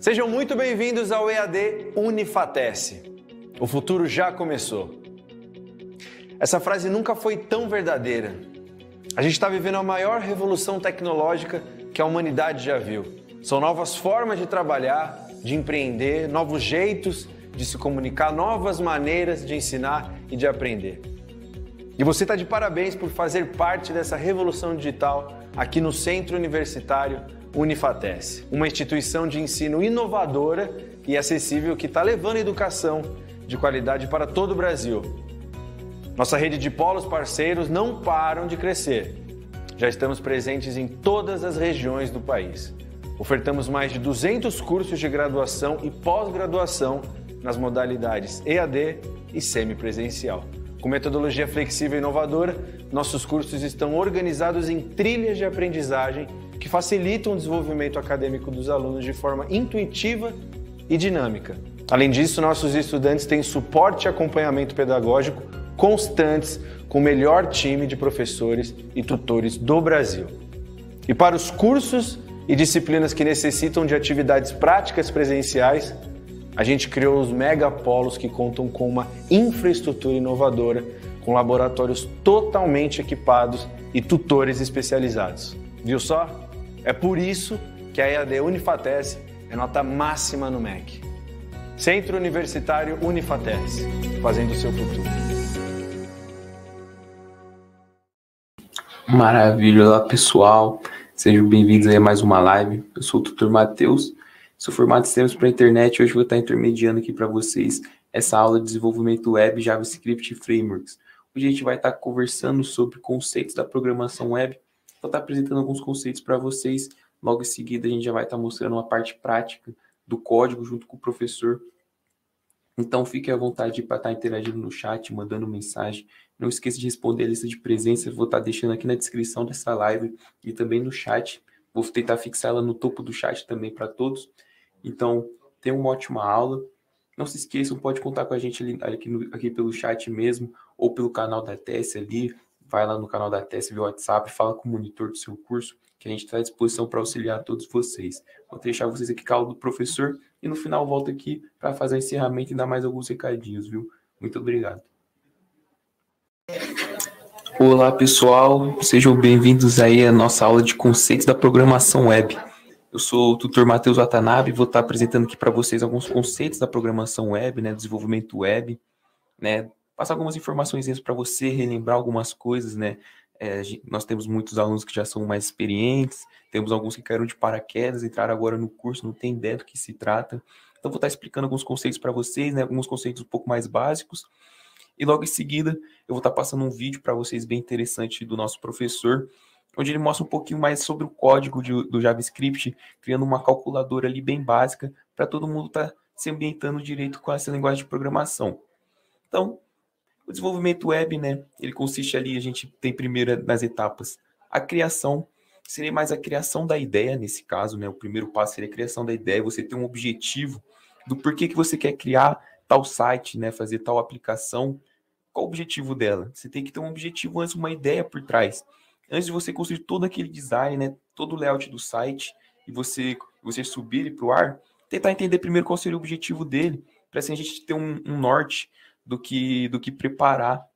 Sejam muito bem-vindos ao EAD Unifatece. O futuro já começou. Essa frase nunca foi tão verdadeira. A gente está vivendo a maior revolução tecnológica que a humanidade já viu. São novas formas de trabalhar, de empreender, novos jeitos de se comunicar, novas maneiras de ensinar e de aprender. E você está de parabéns por fazer parte dessa revolução digital aqui no Centro Universitário Unifatece, uma instituição de ensino inovadora e acessível que está levando educação de qualidade para todo o Brasil. Nossa rede de polos parceiros não param de crescer. Já estamos presentes em todas as regiões do país. Ofertamos mais de 200 cursos de graduação e pós-graduação nas modalidades EAD e semipresencial. Com metodologia flexível e inovadora, nossos cursos estão organizados em trilhas de aprendizagem que facilitam o desenvolvimento acadêmico dos alunos de forma intuitiva e dinâmica. Além disso, nossos estudantes têm suporte e acompanhamento pedagógico constantes com o melhor time de professores e tutores do Brasil. E para os cursos e disciplinas que necessitam de atividades práticas presenciais, a gente criou os megapolos que contam com uma infraestrutura inovadora, com laboratórios totalmente equipados e tutores especializados. Viu só? É por isso que a EAD Unifatece é nota máxima no MEC. Centro Universitário Unifatece, fazendo o seu futuro. Maravilha, olá pessoal, sejam bem-vindos a mais uma live. Eu sou o tutor Matheus, sou formado em sistemas para a internet e hoje vou estar intermediando aqui para vocês essa aula de desenvolvimento web, JavaScript e frameworks. Hoje a gente vai estar conversando sobre conceitos da programação web. Vou estar apresentando alguns conceitos para vocês. Logo em seguida, a gente já vai estar mostrando uma parte prática do código junto com o professor. Então, fique à vontade para estar interagindo no chat, mandando mensagem. Não esqueça de responder a lista de presença. Vou estar deixando aqui na descrição dessa live e também no chat. Vou tentar fixar ela no topo do chat também para todos. Então, tenha uma ótima aula. Não se esqueçam, pode contar com a gente aqui pelo chat mesmo ou pelo canal da TES ali. Vai lá no canal da TES via WhatsApp, fala com o monitor do seu curso, que a gente está à disposição para auxiliar todos vocês. Vou deixar vocês aqui com a aula do professor e no final volto aqui para fazer o encerramento e dar mais alguns recadinhos, viu? Muito obrigado. Olá, pessoal. Sejam bem-vindos aí à nossa aula de conceitos da programação web. Eu sou o tutor Matheus Watanabe e vou estar apresentando aqui para vocês alguns conceitos da programação web, né, desenvolvimento web, né, passar algumas informações para você, relembrar algumas coisas, né? Nós temos muitos alunos que já são mais experientes, temos alguns que caíram de paraquedas, entraram agora no curso, não tem ideia do que se trata. Então, vou estar explicando alguns conceitos para vocês, né? Alguns conceitos um pouco mais básicos. E logo em seguida, eu vou estar passando um vídeo para vocês bem interessante do nosso professor, onde ele mostra um pouquinho mais sobre o código do JavaScript, criando uma calculadora ali bem básica para todo mundo estar se ambientando direito com essa linguagem de programação. Então, o desenvolvimento web, né, ele consiste ali, a gente tem primeiro nas etapas a criação, seria mais a criação da ideia nesse caso, né, o primeiro passo seria a criação da ideia, você ter um objetivo do porquê que você quer criar tal site, né, fazer tal aplicação, qual o objetivo dela? Você tem que ter um objetivo antes, uma ideia por trás, antes de você construir todo aquele design, né, todo o layout do site, e você subir ele para o ar, tentar entender primeiro qual seria o objetivo dele, para assim a gente ter um norte do que preparar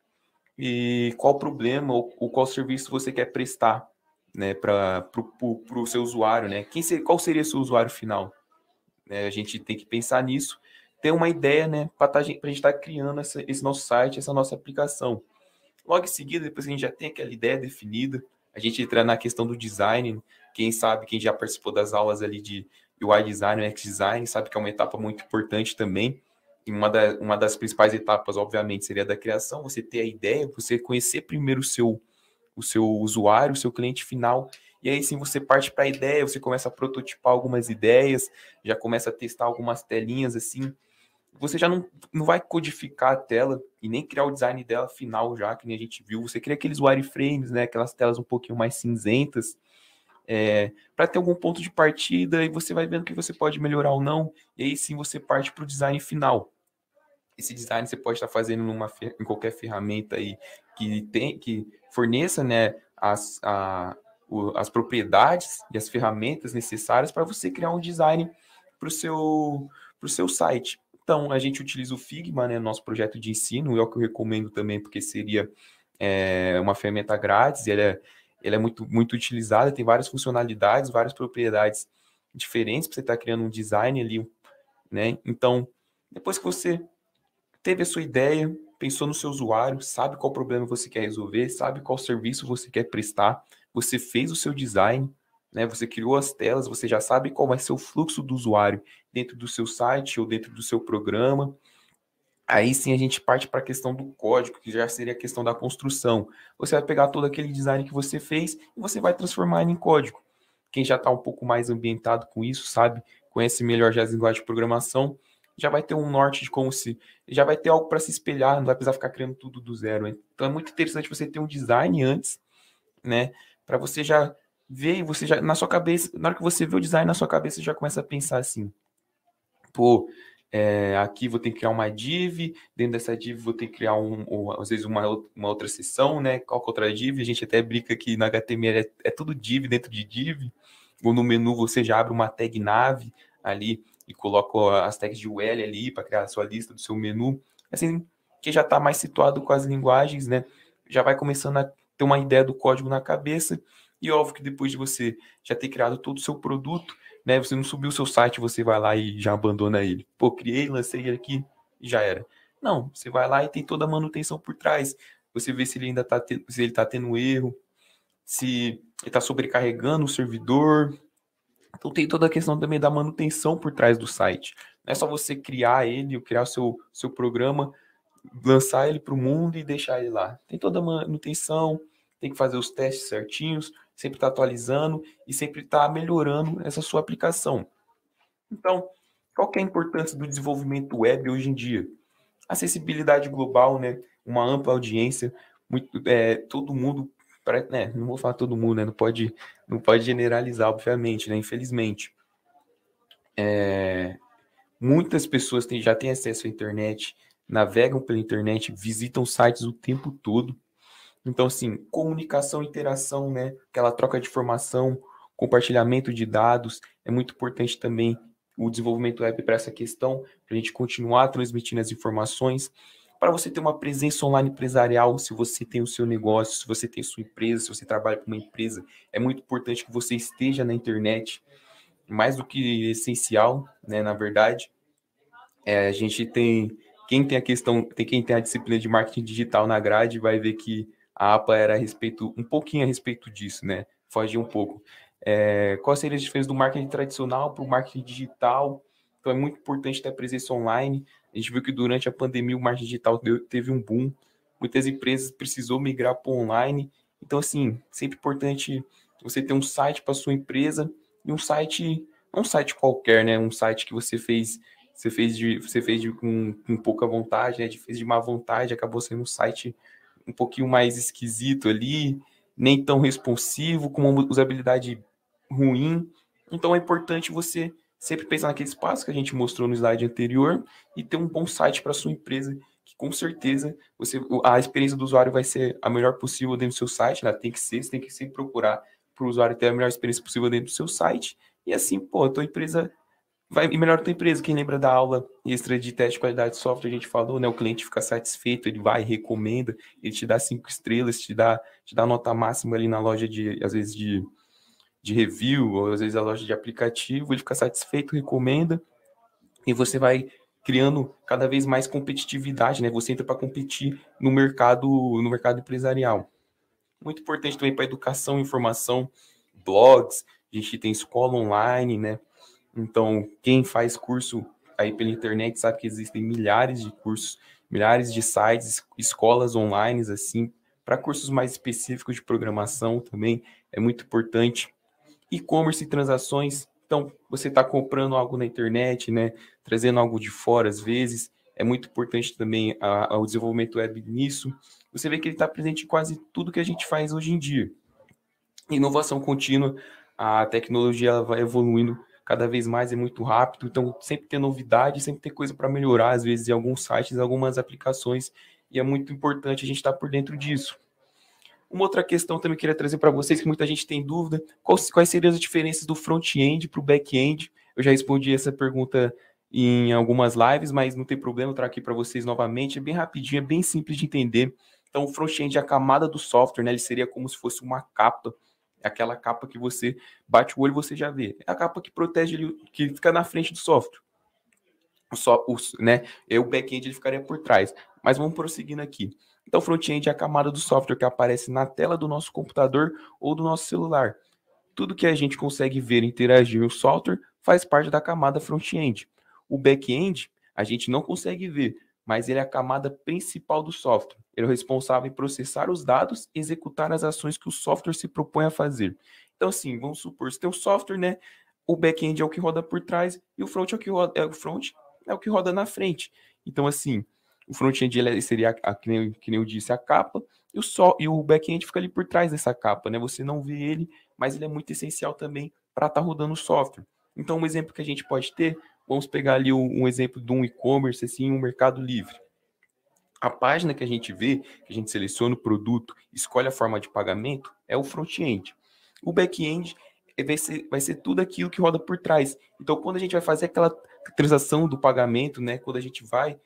e qual problema ou qual serviço você quer prestar, né, para o seu usuário, né? Qual seria o seu usuário final? A gente tem que pensar nisso, ter uma ideia, né, para a gente estar criando esse nosso site, essa nossa aplicação. Logo em seguida, depois que a gente já tem aquela ideia definida, a gente entra na questão do design. Quem já participou das aulas ali de UI design, UX design, sabe que é uma etapa muito importante também. E uma das principais etapas, obviamente, seria da criação, você ter a ideia, você conhecer primeiro o seu usuário, o seu cliente final, e aí sim você parte para a ideia, você começa a prototipar algumas ideias, já começa a testar algumas telinhas, assim, você já não vai codificar a tela e nem criar o design dela final já, que nem a gente viu, você cria aqueles wireframes, né, aquelas telas um pouquinho mais cinzentas, para ter algum ponto de partida, e você vai vendo que você pode melhorar ou não, e aí sim você parte para o design final. Esse design você pode estar fazendo em qualquer ferramenta aí que forneça, né, as propriedades e as ferramentas necessárias para você criar um design para o seu site. Então, a gente utiliza o Figma, né, nosso projeto de ensino, é o que eu recomendo também, porque seria uma ferramenta grátis, e ela é muito, muito utilizada, tem várias funcionalidades, várias propriedades diferentes para você estar criando um design ali, né? Então, depois que você teve a sua ideia, pensou no seu usuário, sabe qual problema você quer resolver, sabe qual serviço você quer prestar, você fez o seu design, né? Você criou as telas, você já sabe qual vai ser o fluxo do usuário dentro do seu site ou dentro do seu programa. Aí sim a gente parte para a questão do código, que já seria a questão da construção. Você vai pegar todo aquele design que você fez e você vai transformar ele em código. Quem já está um pouco mais ambientado com isso, sabe, conhece melhor já as linguagens de programação, já vai ter um norte de como se... Já vai ter algo para se espelhar, não vai precisar ficar criando tudo do zero. Hein? Então é muito interessante você ter um design antes, né, para você já ver e você já, na sua cabeça, na hora que você vê o design na sua cabeça, você já começa a pensar assim, pô, aqui vou ter que criar uma div, dentro dessa div vou ter que criar às vezes uma outra seção, né? Qual que é outra div? A gente até brinca que na HTML é tudo div dentro de div, ou no menu você já abre uma tag nav ali e coloca as tags de UL ali para criar a sua lista do seu menu. Assim, que já está mais situado com as linguagens, né? Já vai começando a ter uma ideia do código na cabeça, e óbvio que depois de você já ter criado todo o seu produto, né? Você não subiu o seu site, você vai lá e já abandona ele. Pô, criei, lancei ele aqui e já era. Não, você vai lá e tem toda a manutenção por trás. Você vê se ele ainda se ele tá tendo erro, se ele está sobrecarregando o servidor. Então tem toda a questão também da manutenção por trás do site. Não é só você criar ele, criar o seu programa, lançar ele para o mundo e deixar ele lá. Tem toda a manutenção, tem que fazer os testes certinhos, sempre está atualizando e sempre está melhorando essa sua aplicação. Então, qual que é a importância do desenvolvimento web hoje em dia? Acessibilidade global, né? Uma ampla audiência, todo mundo, né? Não vou falar todo mundo, né? Não pode generalizar, obviamente, né? Infelizmente. Muitas pessoas já têm acesso à internet, navegam pela internet, visitam sites o tempo todo. Então, assim, comunicação, interação, né? Aquela troca de informação, compartilhamento de dados, é muito importante também o desenvolvimento web para essa questão, para a gente continuar transmitindo as informações, para você ter uma presença online empresarial, se você tem o seu negócio, se você tem a sua empresa, se você trabalha com uma empresa, é muito importante que você esteja na internet, mais do que essencial, né, na verdade. A gente tem, quem tem a disciplina de marketing digital na grade, vai ver que a APA era um pouquinho a respeito disso, né? Foge um pouco. Qual seria a diferença do marketing tradicional para o marketing digital? Então é muito importante ter a presença online. A gente viu que durante a pandemia o marketing digital teve um boom. Muitas empresas precisou migrar para o online. Então, assim, sempre importante você ter um site para sua empresa e um site, não um site qualquer, né? Um site que você fez com pouca vontade, né? Fez de má vontade, acabou sendo um site um pouquinho mais esquisito ali, nem tão responsivo, com uma usabilidade ruim. Então é importante você sempre pensar naquele espaço que a gente mostrou no slide anterior e ter um bom site para sua empresa, que com certeza a experiência do usuário vai ser a melhor possível dentro do seu site, né? Você tem que sempre procurar para o usuário ter a melhor experiência possível dentro do seu site, e assim, pô, a tua empresa vai melhorar a tua empresa. Quem lembra da aula extra de teste de qualidade de software, a gente falou, né? O cliente fica satisfeito, ele vai, recomenda, ele te dá 5 estrelas, te dá nota máxima ali na loja às vezes de review, ou às vezes a loja de aplicativo, ele fica satisfeito, recomenda, e você vai criando cada vez mais competitividade, né? Você entra para competir no mercado empresarial. Muito importante também para educação e informação, blogs, a gente tem escola online, né? Então, quem faz curso aí pela internet sabe que existem milhares de cursos, milhares de sites, escolas online, assim, para cursos mais específicos de programação também, é muito importante. E-commerce e transações, então, você está comprando algo na internet, né, trazendo algo de fora, às vezes, é muito importante também o desenvolvimento web nisso. Você vê que ele está presente em quase tudo que a gente faz hoje em dia. Inovação contínua, a tecnologia ela vai evoluindo cada vez mais, é muito rápido, então sempre tem novidade, sempre tem coisa para melhorar, às vezes em alguns sites, algumas aplicações, e é muito importante a gente estar por dentro disso. Uma outra questão também que eu queria trazer para vocês, que muita gente tem dúvida, quais seriam as diferenças do front-end para o back-end? Eu já respondi essa pergunta em algumas lives, mas não tem problema, eu trago aqui para vocês novamente. É bem rapidinho, é bem simples de entender. Então, o front-end é a camada do software, né? Ele seria como se fosse uma capa. É aquela capa que você bate o olho e você já vê. É a capa que protege, que fica na frente do software. Né? E o back-end ele ficaria por trás. Mas vamos prosseguindo aqui. Então, o front-end é a camada do software que aparece na tela do nosso computador ou do nosso celular. Tudo que a gente consegue ver e interagir no software faz parte da camada front-end. O back-end a gente não consegue ver, mas ele é a camada principal do software. Ele é o responsável em processar os dados e executar as ações que o software se propõe a fazer. Então, assim, vamos supor, se tem o software, né? O back-end é o que roda por trás e o front é o que roda na frente. Então, assim, o front-end seria, que nem eu disse, a capa, e o back-end fica ali por trás dessa capa, né? Você não vê ele, mas ele é muito essencial também para estar rodando o software. Então, um exemplo que a gente pode ter, vamos pegar ali um exemplo de um e-commerce, assim, um Mercado Livre. A página que a gente vê, que a gente seleciona o produto, escolhe a forma de pagamento, é o front-end. O back-end vai ser tudo aquilo que roda por trás. Então, quando a gente vai fazer aquela transação do pagamento, né, quando a gente vai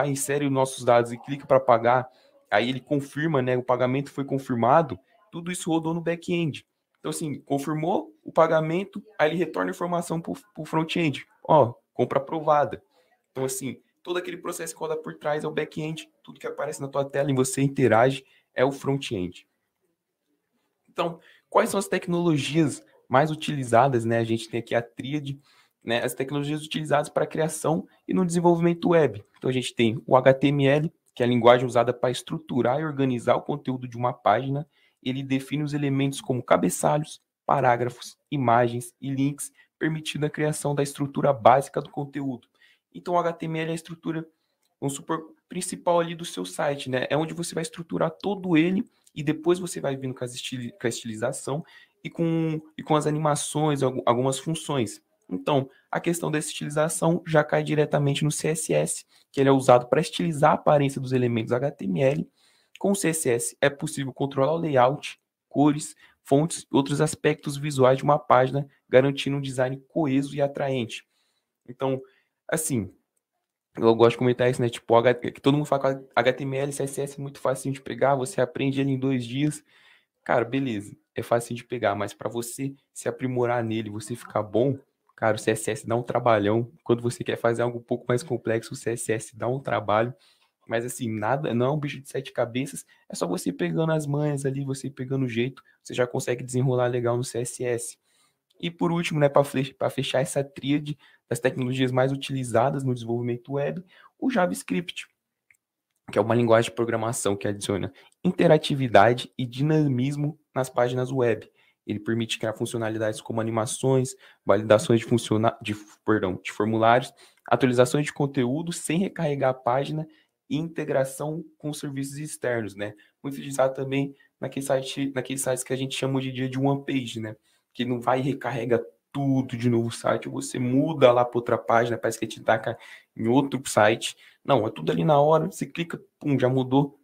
insere os nossos dados e clica para pagar, aí ele confirma, né, o pagamento foi confirmado, tudo isso rodou no back-end. Então, assim, confirmou o pagamento, aí ele retorna a informação para o front-end. Ó, compra aprovada. Então, assim, todo aquele processo que roda por trás é o back-end, tudo que aparece na tua tela e você interage é o front-end. Então, quais são as tecnologias mais utilizadas, né? A gente tem aqui a tríade, né? As tecnologias utilizadas para a criação e no desenvolvimento web. Então, a gente tem o HTML, que é a linguagem usada para estruturar e organizar o conteúdo de uma página. Ele define os elementos como cabeçalhos, parágrafos, imagens e links, permitindo a criação da estrutura básica do conteúdo. Então, o HTML é a estrutura, vamos supor, principal ali do seu site, né? É onde você vai estruturar todo ele e depois você vai vindo com a estilização e com as animações, algumas funções. Então, a questão da estilização já cai diretamente no CSS, que ele é usado para estilizar a aparência dos elementos HTML. Com o CSS é possível controlar o layout, cores, fontes e outros aspectos visuais de uma página, garantindo um design coeso e atraente. Então, assim, eu gosto de comentar isso, né? Tipo, que todo mundo fala que HTML e CSS é muito fácil de pegar, você aprende ele em 2 dias. Cara, beleza, é fácil de pegar, mas para você se aprimorar nele, você ficar bom, cara, o CSS dá um trabalhão. Quando você quer fazer algo um pouco mais complexo, o CSS dá um trabalho. Mas assim, nada, não é um bicho de 7 cabeças, é só você pegando as manhas ali, você pegando o jeito, você já consegue desenrolar legal no CSS. E por último, né, para fechar essa tríade das tecnologias mais utilizadas no desenvolvimento web, o JavaScript, que é uma linguagem de programação que adiciona interatividade e dinamismo nas páginas web. Ele permite criar funcionalidades como animações, validações de formulários, atualizações de conteúdo sem recarregar a página e integração com serviços externos, né? Muito utilizado também naqueles sites que a gente chama hoje em dia de one page, né? Que não vai e recarrega tudo de novo o site, você muda lá para outra página, parece que te taca em outro site. Não, é tudo ali na hora, você clica, pum, já mudou.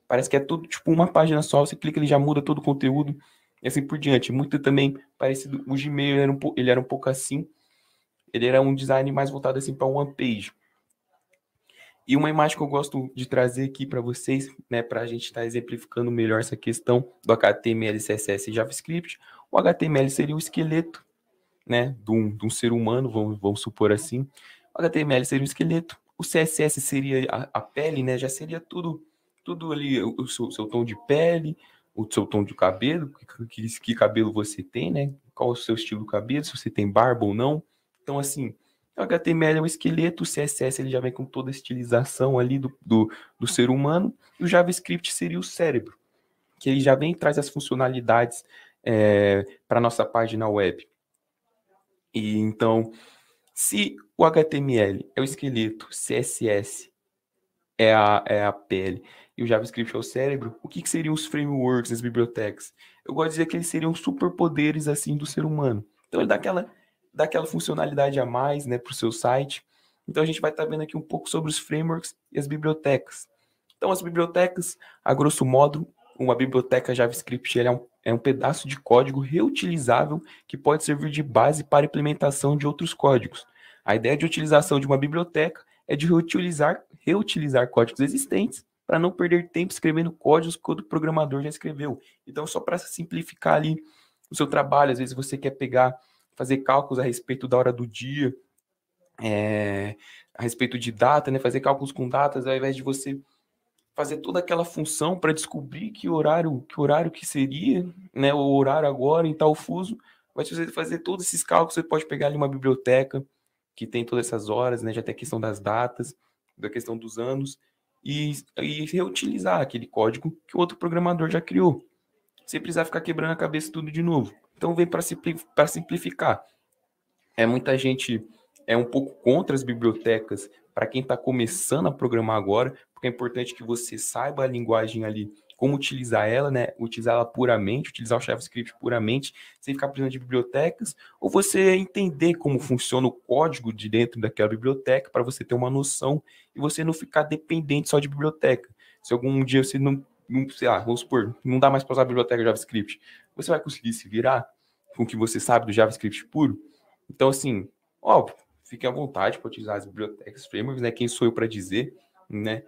Parece que é tudo tipo uma página só, você clica, ele já muda todo o conteúdo e assim por diante. Muito também parecido, o Gmail ele era um pouco assim, ele era um design mais voltado assim para one page. E uma imagem que eu gosto de trazer aqui para vocês, né, para a gente estar exemplificando melhor essa questão do HTML, CSS e JavaScript. O HTML seria o esqueleto, né, de um ser humano, vamos supor assim. O HTML seria o esqueleto, o CSS seria a pele, né, já seria tudo ali, o seu tom de pele, o seu tom de cabelo, que cabelo você tem, né, qual o seu estilo de cabelo, se você tem barba ou não. Então, assim, o HTML é um esqueleto, o CSS ele já vem com toda a estilização ali do ser humano, e o JavaScript seria o cérebro, que ele já vem e traz as funcionalidades para nossa página web. E então, se o HTML é o esqueleto, CSS é a pele e o JavaScript é o cérebro, o que seriam os frameworks, as bibliotecas? Eu gosto de dizer que eles seriam superpoderes assim do ser humano. Então ele dá aquela funcionalidade a mais, né, para o seu site. Então a gente vai estar vendo aqui um pouco sobre os frameworks e as bibliotecas. Então as bibliotecas, a grosso modo, uma biblioteca JavaScript ela é um é um pedaço de código reutilizável que pode servir de base para a implementação de outros códigos. A ideia de utilização de uma biblioteca é de reutilizar códigos existentes para não perder tempo escrevendo códigos que o programador já escreveu. Então, só para simplificar ali o seu trabalho, às vezes você quer fazer cálculos a respeito da hora do dia, a respeito de data, né? Fazer cálculos com datas, ao invés de você fazer toda aquela função para descobrir que horário que seria, né? O horário agora em tal fuso. Mas se você fazer todos esses cálculos, você pode pegar ali uma biblioteca que tem todas essas horas, né? Já tem a questão das datas, da questão dos anos, e reutilizar aquele código que o outro programador já criou, sem precisar ficar quebrando a cabeça tudo de novo. Então vem para simplificar. Muita gente é um pouco contra as bibliotecas para quem está começando a programar agora, porque é importante que você saiba a linguagem ali, como utilizar ela, né? Utilizar ela puramente, utilizar o JavaScript puramente, sem ficar precisando de bibliotecas, ou você entender como funciona o código de dentro daquela biblioteca para você ter uma noção e você não ficar dependente só de biblioteca. Se algum dia você não sei lá, vamos supor, não dá mais para usar a biblioteca JavaScript, você vai conseguir se virar com o que você sabe do JavaScript puro? Então, assim, óbvio, fiquem à vontade para utilizar as bibliotecas, frameworks, né? Quem sou eu para dizer, né?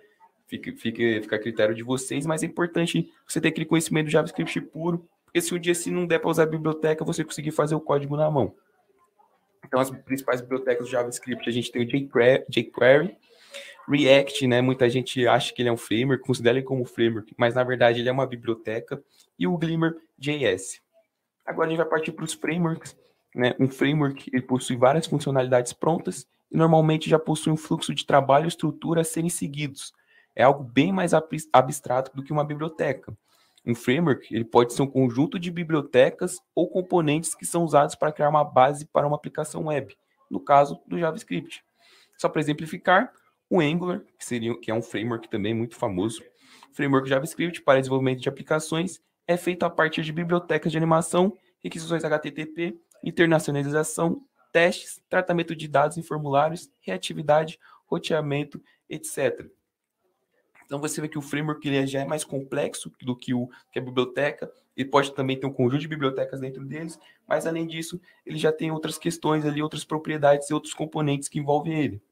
Fica a critério de vocês, mas é importante você ter aquele conhecimento do JavaScript puro, porque se um dia se não der para usar a biblioteca, você conseguir fazer o código na mão. Então, as principais bibliotecas do JavaScript, a gente tem o jQuery, React, né? Muita gente acha que ele é um framework, considera ele como framework, mas na verdade ele é uma biblioteca, e o Glimmer.js. Agora a gente vai partir para os frameworks, né? Um framework ele possui várias funcionalidades prontas e normalmente já possui um fluxo de trabalho e estrutura a serem seguidos. É algo bem mais abstrato do que uma biblioteca. Um framework ele pode ser um conjunto de bibliotecas ou componentes que são usados para criar uma base para uma aplicação web, no caso do JavaScript. Só para exemplificar, o Angular, que é um framework também muito famoso, framework JavaScript para desenvolvimento de aplicações, é feito a partir de bibliotecas de animação, requisições HTTP, internacionalização, testes, tratamento de dados em formulários, reatividade, roteamento, etc. Então você vê que o framework ele já é mais complexo do que a biblioteca. Ele pode também ter um conjunto de bibliotecas dentro deles, mas além disso, ele já tem outras questões ali, outras propriedades e outros componentes que envolvem ele.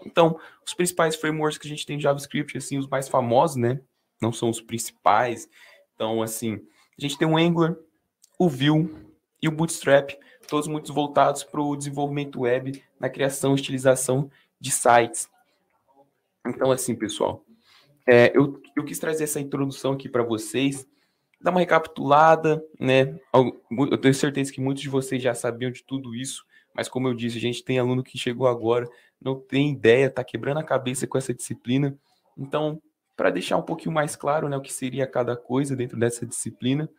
Então, os principais frameworks que a gente tem de JavaScript, assim, os mais famosos, né? Não são os principais. Então, assim, a gente tem o Angular, o Vue e o Bootstrap, todos muito voltados para o desenvolvimento web, na criação e utilização de sites. Então, assim, pessoal, eu quis trazer essa introdução aqui para vocês, dar uma recapitulada, né? Eu tenho certeza que muitos de vocês já sabiam de tudo isso, mas como eu disse, a gente tem aluno que chegou agora, não tem ideia, está quebrando a cabeça com essa disciplina. Então, para deixar um pouquinho mais claro, né, o que seria cada coisa dentro dessa disciplina,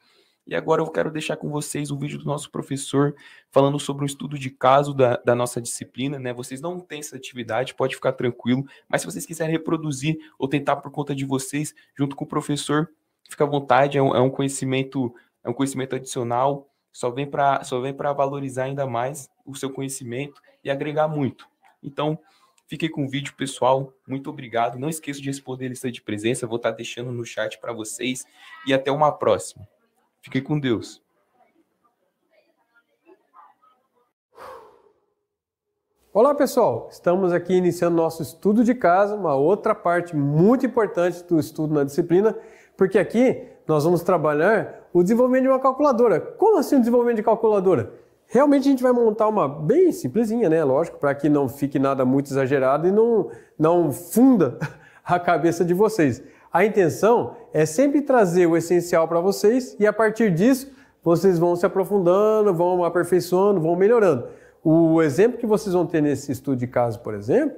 e agora eu quero deixar com vocês um vídeo do nosso professor falando sobre um estudo de caso da nossa disciplina, né? Vocês não têm essa atividade, pode ficar tranquilo, mas se vocês quiserem reproduzir ou tentar por conta de vocês, junto com o professor, fica à vontade, é um conhecimento adicional, só vem para valorizar ainda mais o seu conhecimento e agregar muito. Então, fiquei com o vídeo, pessoal. Muito obrigado. Não esqueça de responder a lista de presença. Vou estar deixando no chat para vocês. E até uma próxima. Fiquem com Deus. Olá, pessoal. Estamos aqui iniciando nosso estudo de caso, uma outra parte muito importante do estudo na disciplina, porque aqui nós vamos trabalhar o desenvolvimento de uma calculadora. Como assim o desenvolvimento de calculadora? Realmente a gente vai montar uma bem simplesinha, né? Lógico, para que não fique nada muito exagerado e não funda a cabeça de vocês. A intenção é sempre trazer o essencial para vocês e a partir disso vocês vão se aprofundando, vão aperfeiçoando, vão melhorando. O exemplo que vocês vão ter nesse estudo de caso, por exemplo,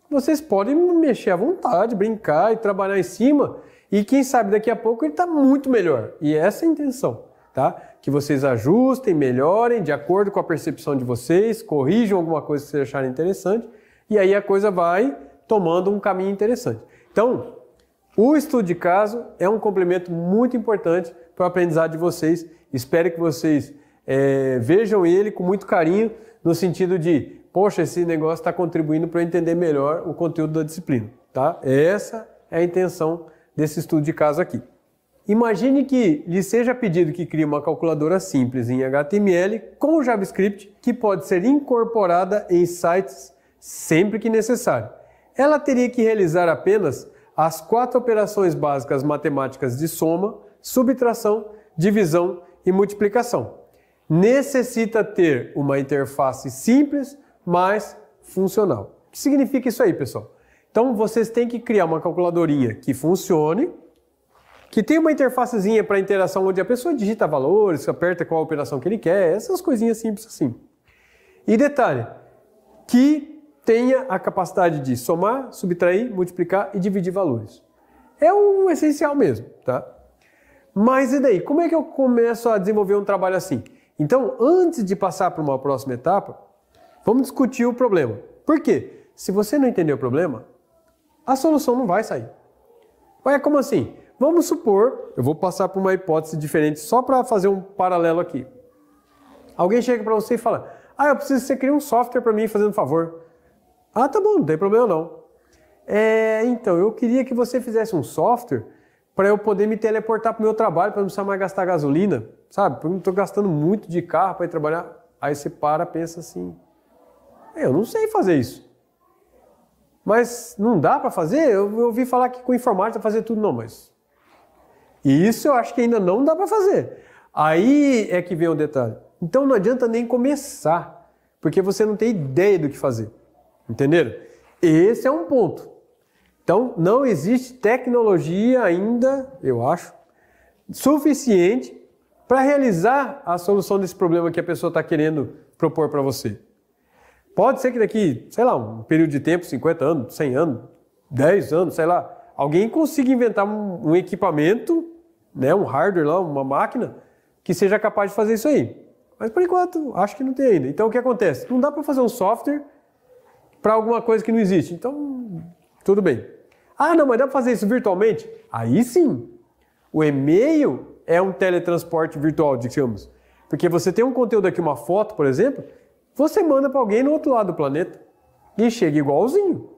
vocês podem mexer à vontade, brincar e trabalhar em cima e quem sabe daqui a pouco ele está muito melhor. E essa é a intenção, tá? Que vocês ajustem, melhorem de acordo com a percepção de vocês, corrijam alguma coisa que vocês acharem interessante e aí a coisa vai tomando um caminho interessante. Então, o estudo de caso é um complemento muito importante para o aprendizado de vocês. Espero que vocês vejam ele com muito carinho, no sentido de, poxa, esse negócio está contribuindo para eu entender melhor o conteúdo da disciplina, tá? Essa é a intenção desse estudo de caso aqui. imagine que lhe seja pedido que crie uma calculadora simples em HTML com JavaScript que pode ser incorporada em sites sempre que necessário. Ela teria que realizar apenas as 4 operações básicas matemáticas de soma, subtração, divisão e multiplicação. Necessita ter uma interface simples, mas funcional. O que significa isso aí, pessoal? Então, vocês têm que criar uma calculadorinha que funcione, que tenha uma interfacezinha para interação onde a pessoa digita valores, aperta qual operação que ele quer, essas coisinhas simples assim. E detalhe, que tenha a capacidade de somar, subtrair, multiplicar e dividir valores. É o essencial mesmo, tá? Mas e daí? Como é que eu começo a desenvolver um trabalho assim? Então, antes de passar para uma próxima etapa, vamos discutir o problema. Por quê? Se você não entender o problema, a solução não vai sair. Ué, como assim? Vamos supor, eu vou passar por uma hipótese diferente só para fazer um paralelo aqui. Alguém chega para você e fala, eu preciso que você crie um software para mim fazendo um favor. Ah, tá bom, não tem problema não. Então, eu queria que você fizesse um software para eu poder me teleportar para o meu trabalho, para não precisar mais gastar gasolina, sabe? Porque eu não estou gastando muito de carro para ir trabalhar. Aí você pensa assim, eu não sei fazer isso. Mas não dá para fazer? Eu ouvi falar que com informática fazer tudo. Não, mas isso eu acho que ainda não dá para fazer. Aí é que vem o detalhe. Então não adianta nem começar, porque você não tem ideia do que fazer. Entenderam? Esse é um ponto. Então não existe tecnologia ainda, eu acho, suficiente para realizar a solução desse problema que a pessoa está querendo propor para você. Pode ser que daqui, sei lá, um período de tempo, 50 anos, 100 anos, 10 anos, sei lá, alguém consiga inventar um equipamento, né, um hardware lá, uma máquina, que seja capaz de fazer isso aí. Mas por enquanto, acho que não tem ainda. Então o que acontece? Não dá para fazer um software para alguma coisa que não existe. Então, tudo bem. Não, mas dá para fazer isso virtualmente? Aí sim. O e-mail é um teletransporte virtual, digamos. Porque você tem um conteúdo aqui, uma foto, por exemplo, você manda para alguém no outro lado do planeta e chega igualzinho,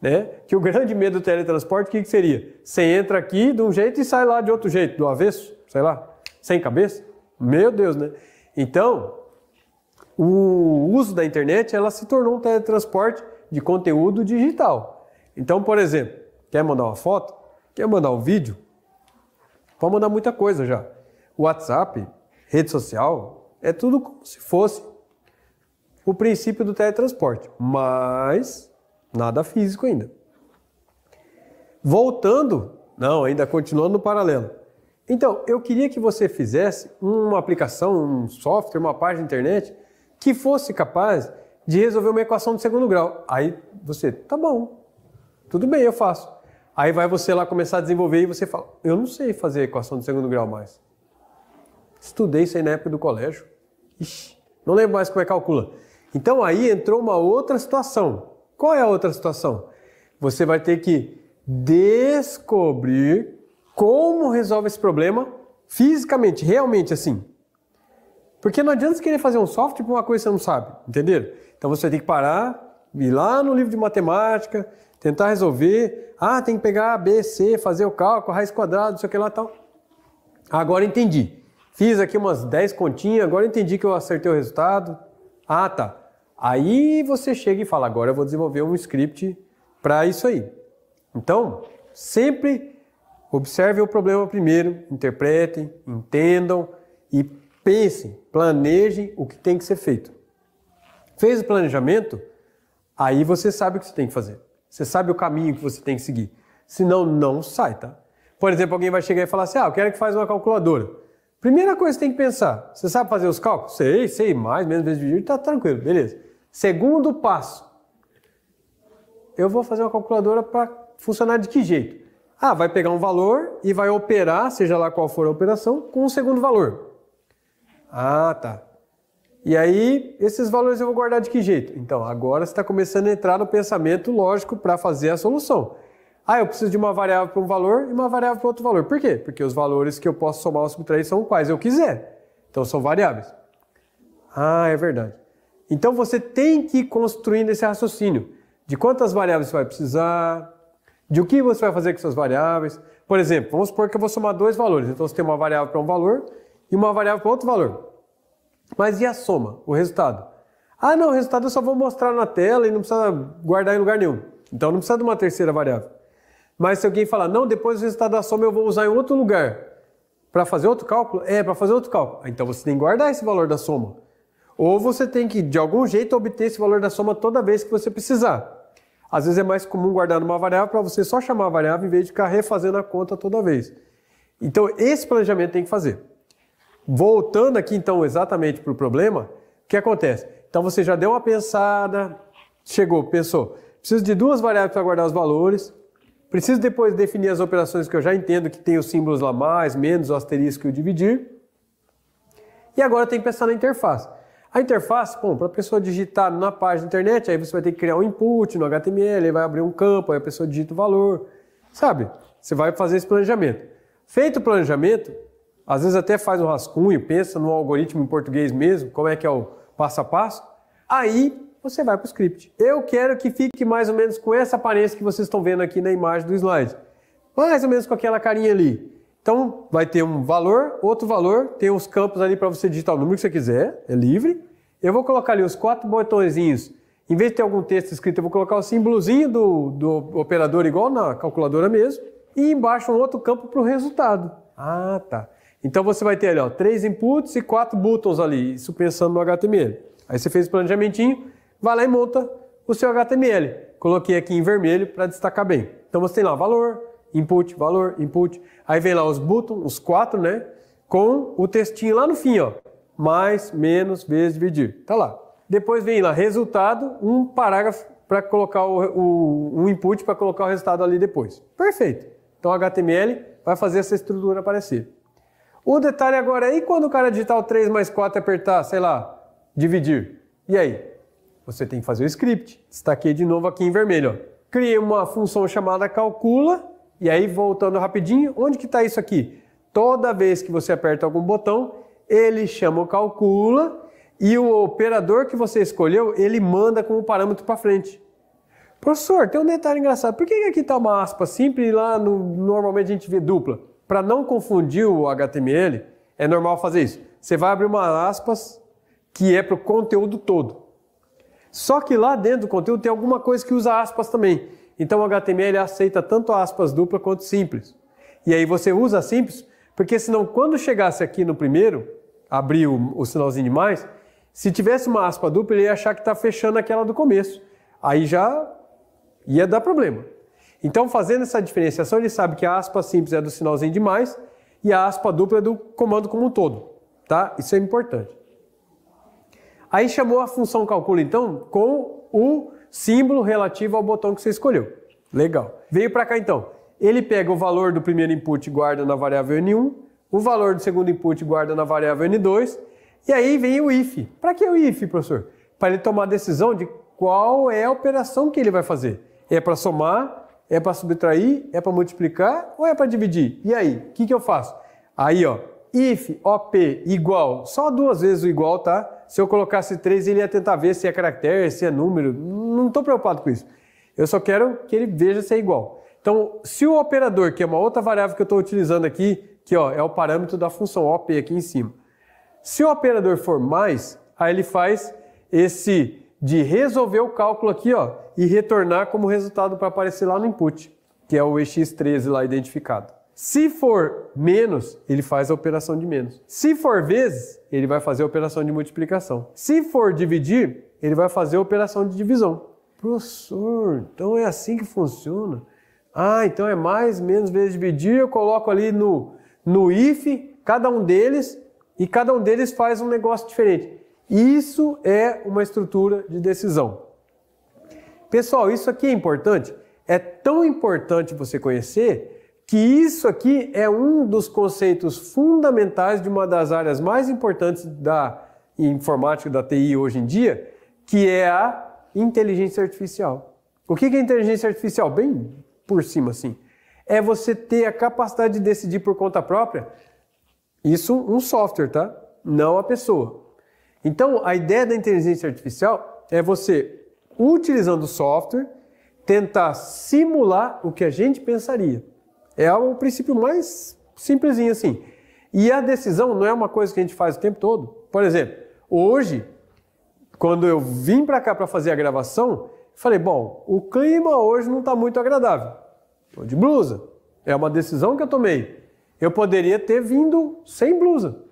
né? Que o grande medo do teletransporte, o que seria? Você entra aqui de um jeito e sai lá de outro jeito, do avesso, sei lá, sem cabeça. Meu Deus, né? Então, o uso da internet, ela se tornou um teletransporte de conteúdo digital. Então, por exemplo, quer mandar uma foto? Quer mandar um vídeo? Pode mandar muita coisa já. WhatsApp, rede social, é tudo como se fosse o princípio do teletransporte, mas nada físico ainda. Voltando, ainda continuando no paralelo. Então, eu queria que você fizesse uma aplicação, um software, uma página de internet que fosse capaz de resolver uma equação de segundo grau. Aí você, tá bom, tudo bem, eu faço. Aí vai você lá começar a desenvolver e você fala, eu não sei fazer equação de segundo grau mais. Estudei isso aí na época do colégio. Ixi, não lembro mais como é que calcula. Então aí entrou uma outra situação. Qual é a outra situação? Você vai ter que descobrir como resolve esse problema fisicamente, realmente assim. Porque não adianta você querer fazer um software para uma coisa que você não sabe, entenderam? Então você tem que parar, ir lá no livro de matemática, tentar resolver. Tem que pegar A, B, C, fazer o cálculo, raiz quadrada, não sei o que lá e tal. Agora entendi. Fiz aqui umas 10 continhas, agora entendi que eu acertei o resultado. Tá. Aí você chega e fala, agora eu vou desenvolver um script para isso aí. Então, sempre observem o problema primeiro, interpretem, entendam e pensem, planejem o que tem que ser feito. Fez o planejamento, aí você sabe o que você tem que fazer. Você sabe o caminho que você tem que seguir. Senão, não sai, tá? Por exemplo, alguém vai chegar e falar assim, eu quero que faça uma calculadora. Primeira coisa que você tem que pensar, você sabe fazer os cálculos? Sei, mais, menos vezes dividir, tá tranquilo, beleza. Segundo passo, eu vou fazer uma calculadora para funcionar de que jeito? Vai pegar um valor e vai operar, seja lá qual for a operação, com um segundo valor. Tá. E aí, esses valores eu vou guardar de que jeito? Então, agora você está começando a entrar no pensamento lógico para fazer a solução. Eu preciso de uma variável para um valor e uma variável para outro valor. Por quê? Porque os valores que eu posso somar ou subtrair são quais eu quiser. Então, são variáveis. É verdade. Então, você tem que ir construindo esse raciocínio de quantas variáveis você vai precisar, de o que você vai fazer com essas variáveis, Por exemplo, vamos supor que eu vou somar dois valores. Então você tem uma variável para um valor e uma variável para outro valor. Mas e a soma, o resultado? Ah, não, o resultado eu só vou mostrar na tela e não precisa guardar em lugar nenhum. Então não precisa de uma terceira variável. Mas se alguém falar, não, depois o resultado da soma eu vou usar em outro lugar para fazer outro cálculo? É, para fazer outro cálculo. Então você tem que guardar esse valor da soma. Ou você tem que, de algum jeito, obter esse valor da soma toda vez que você precisar. Às vezes é mais comum guardar numa variável para você só chamar a variável em vez de ficar refazendo a conta toda vez. Então esse planejamento tem que fazer. Voltando aqui então exatamente para o problema, o que acontece? Então você já deu uma pensada, chegou, pensou, preciso de duas variáveis para guardar os valores, preciso depois definir as operações que eu já entendo que tem os símbolos lá mais, menos, o asterisco e o dividir. E agora eu tenho que pensar na interface. A interface, bom, para a pessoa digitar na página da internet, aí você vai ter que criar um input no HTML, aí vai abrir um campo, aí a pessoa digita o valor, sabe? Você vai fazer esse planejamento. Feito o planejamento, às vezes até faz um rascunho, pensa no algoritmo em português mesmo, como é que é o passo a passo, aí você vai para o script. Eu quero que fique mais ou menos com essa aparência que vocês estão vendo aqui na imagem do slide. Mais ou menos com aquela carinha ali. Então, vai ter um valor, outro valor, tem uns campos ali para você digitar o número que você quiser, é livre. Eu vou colocar ali os 4 botõezinhos. Em vez de ter algum texto escrito, eu vou colocar o símbolozinho do operador igual na calculadora mesmo. E embaixo um outro campo para o resultado. Ah, tá. Então você vai ter ali, ó, 3 inputs e 4 buttons ali, isso pensando no HTML. Aí você fez o planejamentinho, vai lá e monta o seu HTML. Coloquei aqui em vermelho para destacar bem. Então você tem lá valor, valor, input. Aí vem lá os buttons, os 4, né? Com o textinho lá no fim, ó. Mais, menos, vezes, dividir. Tá lá. Depois vem lá resultado, um parágrafo para colocar um input para colocar o resultado ali depois. Perfeito. Então o HTML vai fazer essa estrutura aparecer. O detalhe agora é, e quando o cara digitar o 3 mais 4 e apertar, sei lá, dividir? E aí? Você tem que fazer o script. Destaquei de novo aqui em vermelho, ó. Criei uma função chamada calcula, e aí voltando rapidinho, onde que está isso aqui? Toda vez que você aperta algum botão, ele chama o calcula, e o operador que você escolheu, ele manda como parâmetro para frente. Professor, tem um detalhe engraçado. Por que aqui está uma aspa simples e lá normalmente a gente vê dupla? Para não confundir o HTML, é normal fazer isso. Você vai abrir uma aspas que é para o conteúdo todo. Só que lá dentro do conteúdo tem alguma coisa que usa aspas também. Então o HTML aceita tanto aspas dupla quanto simples. E aí você usa simples, porque senão quando chegasse aqui no primeiro, abrir o sinalzinho de mais, se tivesse uma aspa dupla, ele ia achar que está fechando aquela do começo. Aí já ia dar problema. Então, fazendo essa diferenciação, ele sabe que a aspa simples é do sinalzinho de mais e a aspa dupla é do comando como um todo. Tá? Isso é importante. Aí chamou a função calcula, então, com o símbolo relativo ao botão que você escolheu. Legal. Veio para cá, então. Ele pega o valor do primeiro input e guarda na variável N1, o valor do segundo input guarda na variável N2, e aí vem o if. Para que o if, professor? Para ele tomar a decisão de qual é a operação que ele vai fazer. É para somar? É para subtrair? É para multiplicar? Ou é para dividir? E aí, o que eu faço? Aí, ó, if op igual, só 2 vezes o igual, tá? Se eu colocasse 3, ele ia tentar ver se é caractere, se é número. Não estou preocupado com isso. Eu só quero que ele veja se é igual. Então, se o operador, que é uma outra variável que eu estou utilizando aqui, que ó, é o parâmetro da função op aqui em cima. Se o operador for mais, aí ele faz esse de resolver o cálculo aqui, ó, e retornar como resultado para aparecer lá no input, que é o EX13 lá identificado. Se for menos, ele faz a operação de menos. Se for vezes, ele vai fazer a operação de multiplicação. Se for dividir, ele vai fazer a operação de divisão. Professor, então é assim que funciona? Ah, então é mais, menos vezes dividir, eu coloco ali no if, cada um deles, e cada um deles faz um negócio diferente. Isso é uma estrutura de decisão. Pessoal, isso aqui é importante. É tão importante você conhecer que isso aqui é um dos conceitos fundamentais de uma das áreas mais importantes da informática, da TI hoje em dia, que é a inteligência artificial. O que é inteligência artificial? Bem por cima, assim. É você ter a capacidade de decidir por conta própria. Isso um software, tá? Não a pessoa. Então, a ideia da inteligência artificial é você, utilizando o software, tentar simular o que a gente pensaria. É o princípio mais simplesinho assim. E a decisão não é uma coisa que a gente faz o tempo todo. Por exemplo, hoje, quando eu vim para cá para fazer a gravação, falei, bom, o clima hoje não está muito agradável. Estou de blusa. É uma decisão que eu tomei. Eu poderia ter vindo sem blusa.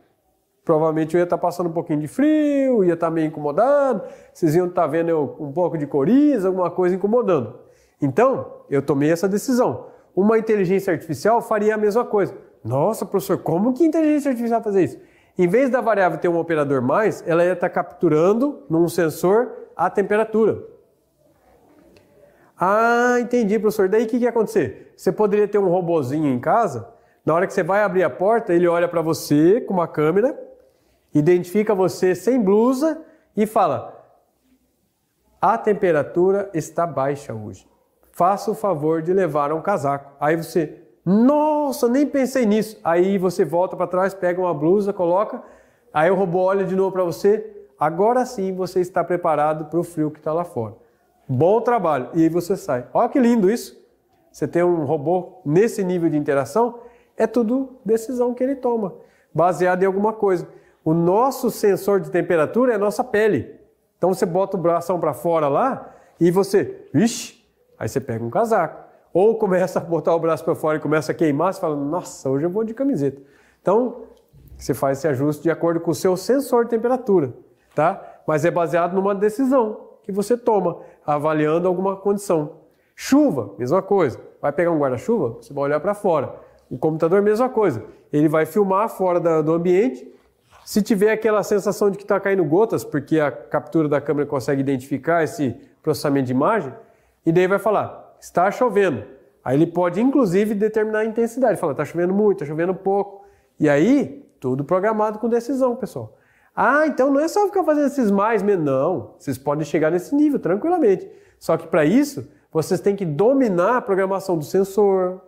Provavelmente eu ia estar passando um pouquinho de frio, ia estar meio incomodado, vocês iam estar vendo eu um pouco de coriza, alguma coisa incomodando. Então, eu tomei essa decisão. Uma inteligência artificial faria a mesma coisa. Nossa, professor, como que a inteligência artificial vai fazer isso? Em vez da variável ter um operador mais, ela ia estar capturando num sensor a temperatura. Ah, entendi, professor. Daí o que ia acontecer? Você poderia ter um robozinho em casa, na hora que você vai abrir a porta, ele olha para você com uma câmera, identifica você sem blusa e fala: a temperatura está baixa hoje. Faça o favor de levar um casaco. Aí você, nossa, nem pensei nisso. Aí você volta para trás, pega uma blusa, coloca. Aí o robô olha de novo para você. Agora sim você está preparado para o frio que está lá fora. Bom trabalho. E aí você sai. Olha que lindo isso. Você tem um robô nesse nível de interação, é tudo decisão que ele toma, baseado em alguma coisa. O nosso sensor de temperatura é a nossa pele. Então você bota o bração para fora lá e você, ixi, aí você pega um casaco. Ou começa a botar o braço para fora e começa a queimar, você fala, nossa, hoje eu vou de camiseta. Então, você faz esse ajuste de acordo com o seu sensor de temperatura, tá? Mas é baseado numa decisão que você toma, avaliando alguma condição. Chuva, mesma coisa. Vai pegar um guarda-chuva, você vai olhar para fora. O computador, mesma coisa. Ele vai filmar fora do ambiente. Se tiver aquela sensação de que está caindo gotas, porque a captura da câmera consegue identificar esse processamento de imagem, e daí vai falar, está chovendo. Aí ele pode, inclusive, determinar a intensidade. Fala, está chovendo muito, está chovendo pouco. E aí, tudo programado com decisão, pessoal. Ah, então não é só ficar fazendo esses mais, menos. Não, vocês podem chegar nesse nível tranquilamente. Só que para isso, vocês têm que dominar a programação do sensor,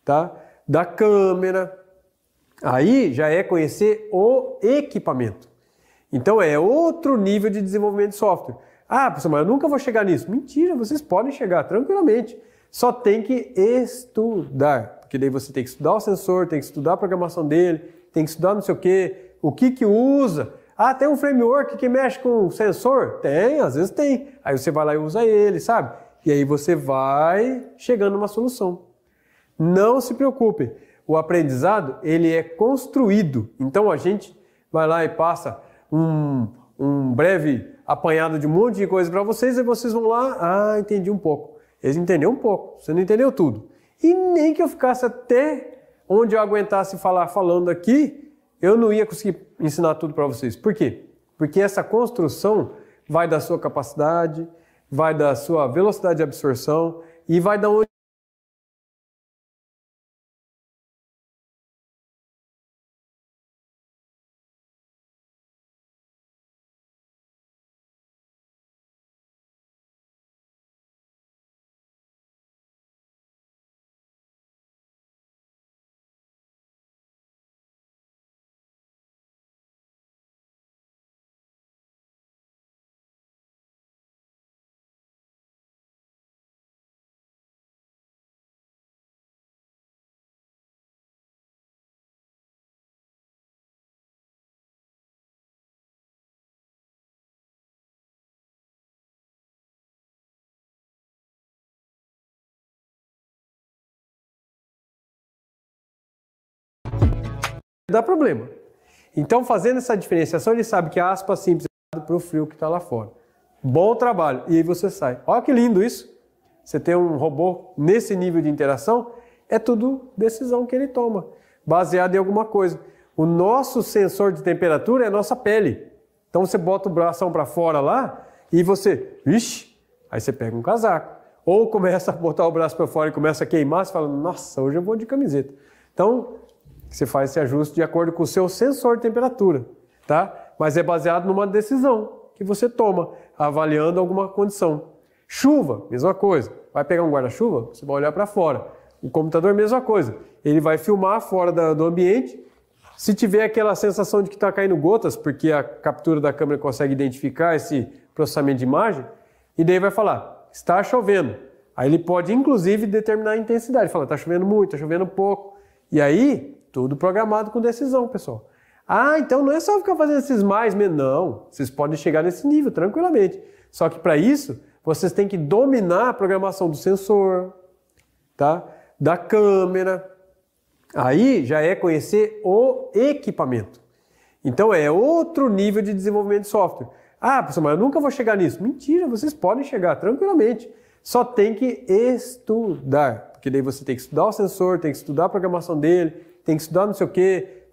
tá? Da câmera. Aí já é conhecer o equipamento. Então é outro nível de desenvolvimento de software. Ah, professor, mas eu nunca vou chegar nisso. Mentira, vocês podem chegar tranquilamente. Só tem que estudar. Porque daí você tem que estudar o sensor, tem que estudar a programação dele, tem que estudar não sei o que usa. Ah, tem um framework que mexe com o sensor? Tem, às vezes tem. Aí você vai lá e usa ele, sabe? E aí você vai chegando numa solução. Não se preocupe. O aprendizado, ele é construído. Então a gente vai lá e passa um breve apanhado de um monte de coisa para vocês, e vocês vão lá, entendi um pouco. Eles entenderam um pouco, você não entendeu tudo. E nem que eu ficasse até onde eu aguentasse falando aqui, eu não ia conseguir ensinar tudo para vocês. Por quê? Porque essa construção vai da sua capacidade, vai da sua velocidade de absorção e vai da onde dá problema. Então, fazendo essa diferenciação, ele sabe que a aspa simples é para o frio que está lá fora. Bom trabalho. E aí você sai. Olha que lindo isso. Você tem um robô nesse nível de interação, é tudo decisão que ele toma, baseado em alguma coisa. O nosso sensor de temperatura é a nossa pele. Então, você bota o bração para fora lá e você, ixi, aí você pega um casaco. Ou começa a botar o braço para fora e começa a queimar, você fala, nossa, hoje eu vou de camiseta. Então, você faz esse ajuste de acordo com o seu sensor de temperatura, tá? Mas é baseado numa decisão que você toma, avaliando alguma condição. Chuva, mesma coisa. Vai pegar um guarda-chuva, você vai olhar para fora. O computador, mesma coisa. Ele vai filmar fora do ambiente. Se tiver aquela sensação de que está caindo gotas, porque a captura da câmera consegue identificar esse processamento de imagem, e daí vai falar, está chovendo. Aí ele pode, inclusive, determinar a intensidade. Fala, tá chovendo muito, tá chovendo pouco. E aí, tudo programado com decisão, pessoal. Ah, então não é só ficar fazendo esses mais, menos. Não, vocês podem chegar nesse nível tranquilamente. Só que para isso, vocês têm que dominar a programação do sensor, tá? Da câmera. Aí já é conhecer o equipamento. Então é outro nível de desenvolvimento de software. Ah, professor, mas eu nunca vou chegar nisso. Mentira, vocês podem chegar tranquilamente. Só tem que estudar. Porque daí você tem que estudar o sensor, tem que estudar a programação dele, tem que estudar não sei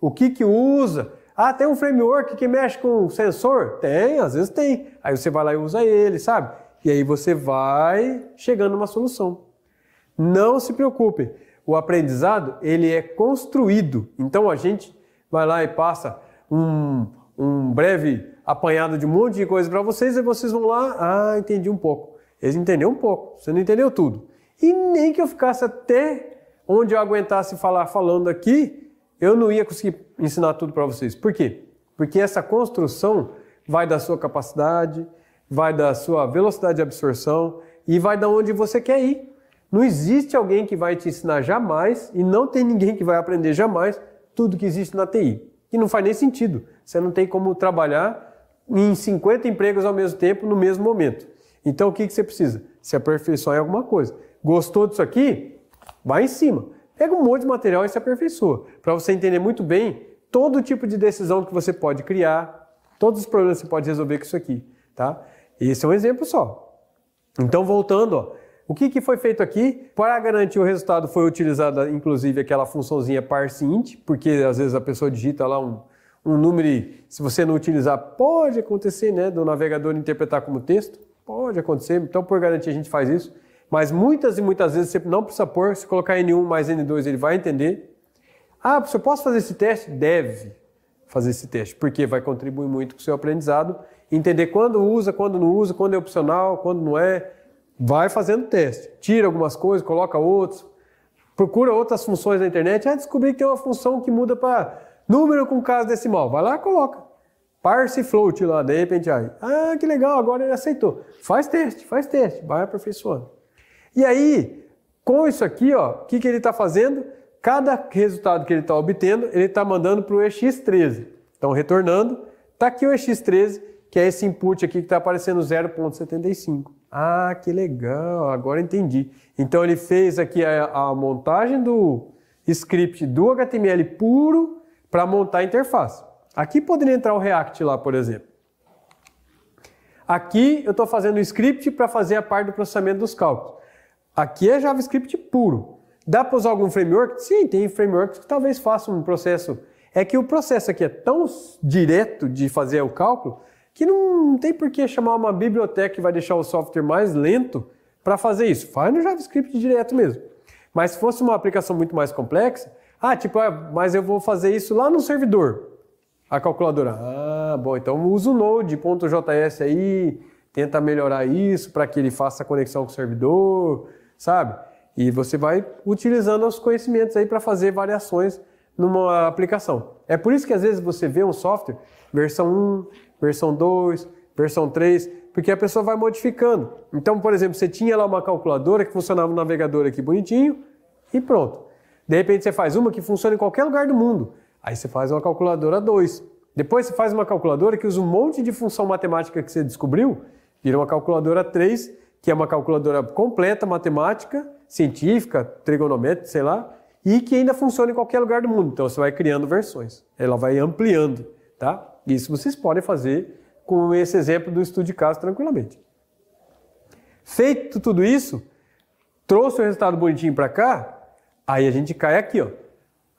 o que usa. Ah, tem um framework que mexe com sensor? Tem, às vezes tem. Aí você vai lá e usa ele, sabe? E aí você vai chegando numa solução. Não se preocupe. O aprendizado, ele é construído. Então a gente vai lá e passa um breve apanhado de um monte de coisa para vocês e vocês vão lá, entendi um pouco. Eles entenderam um pouco, você não entendeu tudo. E nem que eu ficasse até onde eu aguentasse falar falando aqui, eu não ia conseguir ensinar tudo para vocês. Por quê? Porque essa construção vai da sua capacidade, vai da sua velocidade de absorção e vai da onde você quer ir. Não existe alguém que vai te ensinar jamais e não tem ninguém que vai aprender jamais tudo que existe na TI. E não faz nem sentido. Você não tem como trabalhar em 50 empregos ao mesmo tempo, no mesmo momento. Então o que você precisa? Se aperfeiçoar em alguma coisa. Gostou disso aqui? Vai em cima. Pega um monte de material e se aperfeiçoa. Para você entender muito bem todo tipo de decisão que você pode criar, todos os problemas que você pode resolver com isso aqui. Tá? Esse é um exemplo só. Então voltando, ó, o que foi feito aqui? Para garantir o resultado foi utilizada inclusive aquela funçãozinha parseInt, porque às vezes a pessoa digita lá um número e se você não utilizar, pode acontecer, né, do navegador interpretar como texto. Pode acontecer, então por garantia a gente faz isso. Mas muitas e muitas vezes você não precisa pôr, se colocar N1 mais N2 ele vai entender. Ah, professor, posso fazer esse teste? Deve fazer esse teste, porque vai contribuir muito para o seu aprendizado. Entender quando usa, quando não usa, quando é opcional, quando não é. Vai fazendo teste. Tira algumas coisas, coloca outros. Procura outras funções na internet. Descobri que tem uma função que muda para número com caso decimal. Vai lá e coloca. Parse float lá, de repente aí. Que legal, agora ele aceitou. Faz teste, vai aperfeiçoando. E aí, com isso aqui, ó, o que ele está fazendo? Cada resultado que ele está obtendo, ele está mandando para o EX13. Então, retornando, está aqui o EX13, que é esse input aqui que está aparecendo 0.75. Que legal, agora entendi. Então, ele fez aqui a montagem do script do HTML puro para montar a interface. Aqui poderia entrar o React lá, por exemplo. Aqui eu estou fazendo o script para fazer a parte do processamento dos cálculos. Aqui é JavaScript puro. Dá para usar algum framework? Sim, tem frameworks que talvez façam um processo. É que o processo aqui é tão direto de fazer o cálculo que não tem por que chamar uma biblioteca que vai deixar o software mais lento para fazer isso. Faz no JavaScript direto mesmo. Mas se fosse uma aplicação muito mais complexa, mas eu vou fazer isso lá no servidor. A calculadora, bom, então usa o Node.js aí, tenta melhorar isso para que ele faça a conexão com o servidor, sabe? E você vai utilizando os conhecimentos aí para fazer variações numa aplicação. É por isso que às vezes você vê um software, versão 1, versão 2, versão 3, porque a pessoa vai modificando. Então, por exemplo, você tinha lá uma calculadora que funcionava no navegador aqui bonitinho e pronto. De repente você faz uma que funciona em qualquer lugar do mundo. Aí você faz uma calculadora 2. Depois você faz uma calculadora que usa um monte de função matemática que você descobriu, vira uma calculadora 3, que é uma calculadora completa, matemática, científica, trigonométrica, sei lá, e que ainda funciona em qualquer lugar do mundo. Então você vai criando versões, ela vai ampliando, tá? Isso vocês podem fazer com esse exemplo do estudo de caso tranquilamente. Feito tudo isso, trouxe o resultado bonitinho para cá, aí a gente cai aqui, ó.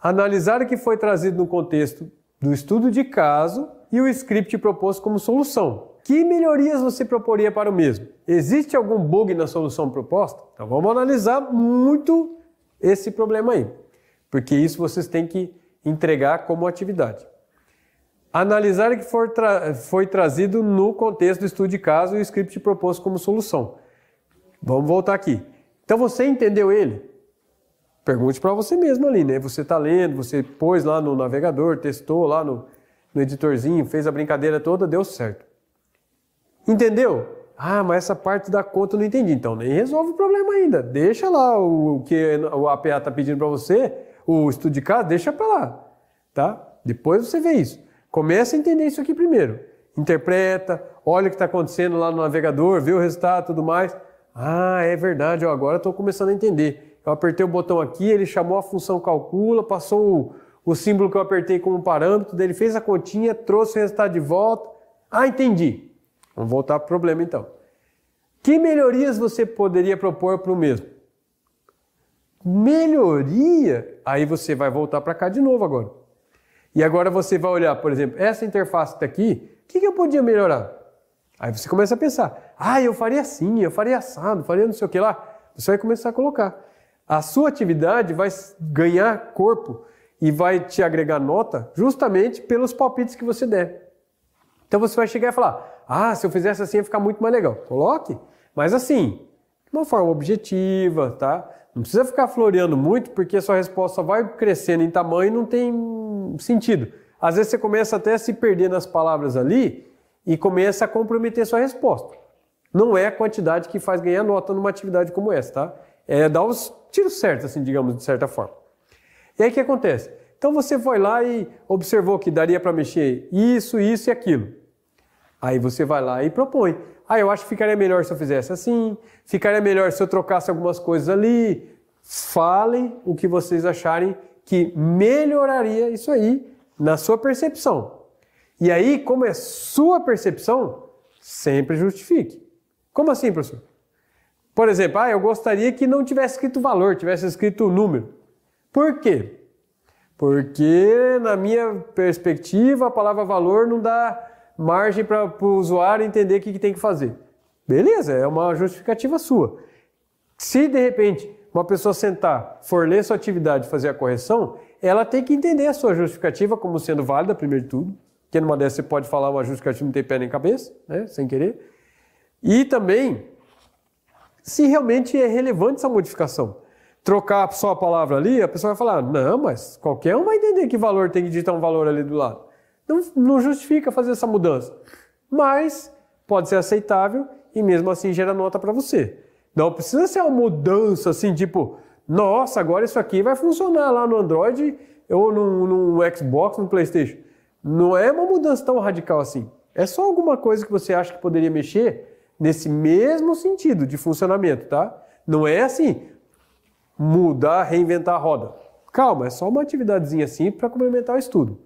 Analisar o que foi trazido no contexto do estudo de caso e o script proposto como solução. Que melhorias você proporia para o mesmo? Existe algum bug na solução proposta? Então vamos analisar muito esse problema aí, porque isso vocês têm que entregar como atividade. Analisar o que foi trazido no contexto do estudo de caso e o script proposto como solução. Vamos voltar aqui. Então você entendeu ele? Pergunte para você mesmo ali, né? Você está lendo, você pôs lá no navegador, testou lá no editorzinho, fez a brincadeira toda, deu certo. Entendeu? Ah, mas essa parte da conta eu não entendi. Então nem resolve o problema ainda. Deixa lá o que o APA está pedindo para você, o estudo de caso, deixa para lá. Tá? Depois você vê isso. Começa a entender isso aqui primeiro. Interpreta, olha o que está acontecendo lá no navegador, vê o resultado e tudo mais. Ah, é verdade, agora estou começando a entender. Eu apertei o botão aqui, ele chamou a função calcula, passou o símbolo que eu apertei como parâmetro, daí ele fez a continha, trouxe o resultado de volta. Ah, entendi. Vamos voltar para o problema então. Que melhorias você poderia propor para o mesmo? Melhoria? Aí você vai voltar para cá de novo agora. E agora você vai olhar, por exemplo, essa interface que está aqui, o que eu podia melhorar? Aí você começa a pensar, eu faria assim, eu faria assado, faria não sei o que lá. Você vai começar a colocar. A sua atividade vai ganhar corpo e vai te agregar nota justamente pelos palpites que você der. Então você vai chegar e falar, se eu fizesse assim ia ficar muito mais legal. Coloque, mas assim, de uma forma objetiva, tá? Não precisa ficar floreando muito, porque a sua resposta vai crescendo em tamanho e não tem sentido. Às vezes você começa até a se perder nas palavras ali e começa a comprometer a sua resposta. Não é a quantidade que faz ganhar nota numa atividade como essa, tá? É dar os tiros certos, assim, digamos, de certa forma. E aí o que acontece? Então você foi lá e observou que daria para mexer isso, isso e aquilo. Aí você vai lá e propõe. Eu acho que ficaria melhor se eu fizesse assim, ficaria melhor se eu trocasse algumas coisas ali. Falem o que vocês acharem que melhoraria isso aí na sua percepção. E aí, como é sua percepção, sempre justifique. Como assim, professor? Por exemplo, eu gostaria que não tivesse escrito valor, tivesse escrito número. Por quê? Porque, na minha perspectiva, a palavra valor não dá margem para o usuário entender o que tem que fazer. Beleza, é uma justificativa sua. Se, de repente, uma pessoa sentar, for ler sua atividade e fazer a correção, ela tem que entender a sua justificativa como sendo válida, primeiro de tudo, porque numa dessas você pode falar uma justificativa que não tem pé nem cabeça, né, sem querer. E também, se realmente é relevante essa modificação. Trocar só a palavra ali, a pessoa vai falar, não, mas qualquer um vai entender que valor tem que digitar um valor ali do lado. Não justifica fazer essa mudança. Mas pode ser aceitável e mesmo assim gera nota para você. Não precisa ser uma mudança assim, tipo, nossa, agora isso aqui vai funcionar lá no Android ou no Xbox, no PlayStation. Não é uma mudança tão radical assim. É só alguma coisa que você acha que poderia mexer nesse mesmo sentido de funcionamento, tá? Não é assim, mudar, reinventar a roda. Calma, é só uma atividadezinha assim para complementar o estudo.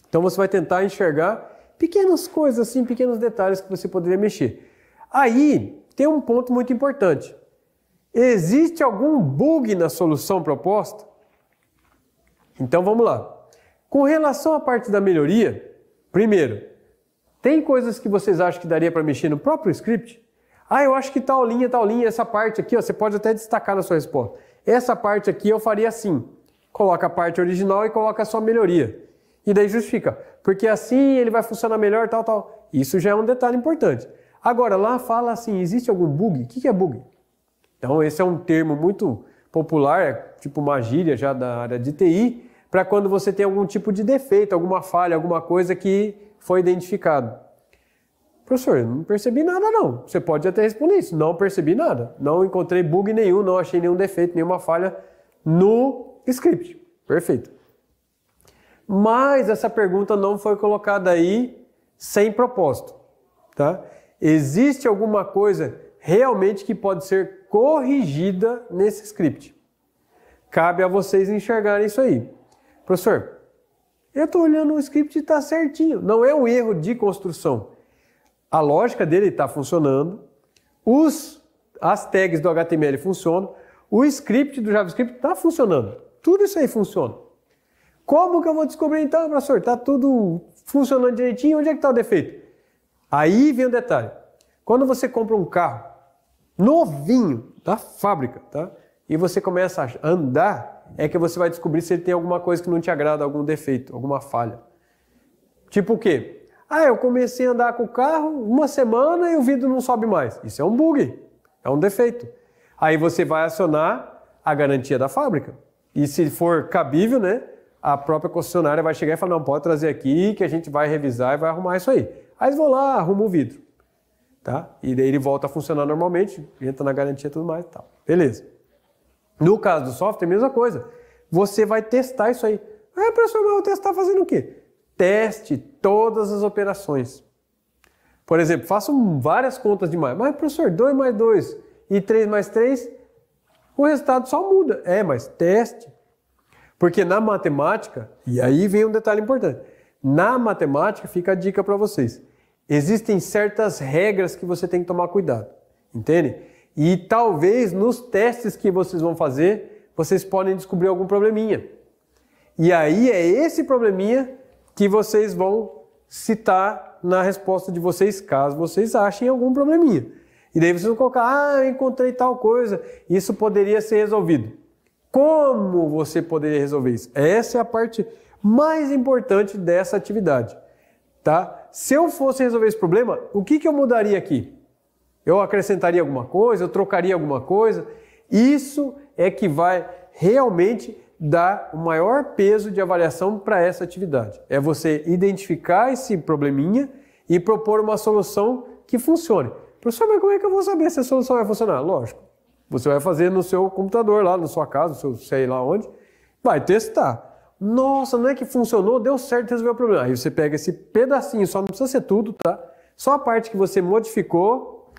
Então você vai tentar enxergar pequenas coisas assim, pequenos detalhes que você poderia mexer. Aí tem um ponto muito importante. Existe algum bug na solução proposta? Então vamos lá. Com relação à parte da melhoria, primeiro, tem coisas que vocês acham que daria para mexer no próprio script? Eu acho que tal linha, essa parte aqui, você pode até destacar na sua resposta. Essa parte aqui eu faria assim. Coloca a parte original e coloca a sua melhoria. E daí justifica, porque assim ele vai funcionar melhor, tal. Isso já é um detalhe importante. Agora, lá fala assim, existe algum bug? O que é bug? Então, esse é um termo muito popular, tipo uma gíria já da área de TI, para quando você tem algum tipo de defeito, alguma falha, alguma coisa que foi identificado. Professor, não percebi nada não. Você pode até responder isso, não percebi nada. Não encontrei bug nenhum, não achei nenhum defeito, nenhuma falha no script. Perfeito. Mas essa pergunta não foi colocada aí sem propósito, tá? Existe alguma coisa realmente que pode ser corrigida nesse script? Cabe a vocês enxergarem isso aí. Professor, eu estou olhando o script e está certinho. Não é um erro de construção. A lógica dele está funcionando, as tags do HTML funcionam, o script do JavaScript está funcionando. Tudo isso aí funciona. Como que eu vou descobrir então, professor? Está tudo funcionando direitinho, onde é que está o defeito? Aí vem o detalhe. Quando você compra um carro novinho da fábrica, tá? E você começa a andar, é que você vai descobrir se ele tem alguma coisa que não te agrada, algum defeito, alguma falha. Tipo o quê? Eu comecei a andar com o carro uma semana e o vidro não sobe mais. Isso é um bug, é um defeito. Aí você vai acionar a garantia da fábrica. E se for cabível, né? A própria concessionária vai chegar e falar, não, pode trazer aqui que a gente vai revisar e vai arrumar isso aí. Aí eles vão lá, arrumam o vidro. tá? E daí ele volta a funcionar normalmente, entra na garantia e tudo mais e tal. Beleza. No caso do software, a mesma coisa. Você vai testar isso aí. Ah, professor, mas eu vou testar fazendo o quê? Teste todas as operações. Por exemplo, faça várias contas de mais. Mas, professor, 2 mais 2 e 3 mais 3, o resultado só muda. Mas teste. Porque na matemática, e aí vem um detalhe importante, na matemática fica a dica para vocês. Existem certas regras que você tem que tomar cuidado, entende? E talvez nos testes que vocês vão fazer, vocês podem descobrir algum probleminha. E aí é esse probleminha que vocês vão citar na resposta de vocês, caso vocês achem algum probleminha. E daí vocês vão colocar, eu encontrei tal coisa, isso poderia ser resolvido. Como você poderia resolver isso? Essa é a parte mais importante dessa atividade, tá? Se eu fosse resolver esse problema, o que eu mudaria aqui? Eu acrescentaria alguma coisa? Eu trocaria alguma coisa? Isso é que vai realmente dar o maior peso de avaliação para essa atividade. É você identificar esse probleminha e propor uma solução que funcione. Professor, mas como é que eu vou saber se a solução vai funcionar? Lógico. Você vai fazer no seu computador, lá na sua casa, no seu sei lá onde, vai testar. Nossa, não é que funcionou, deu certo, resolveu o problema. Aí você pega esse pedacinho, só não precisa ser tudo, tá? Só a parte que você modificou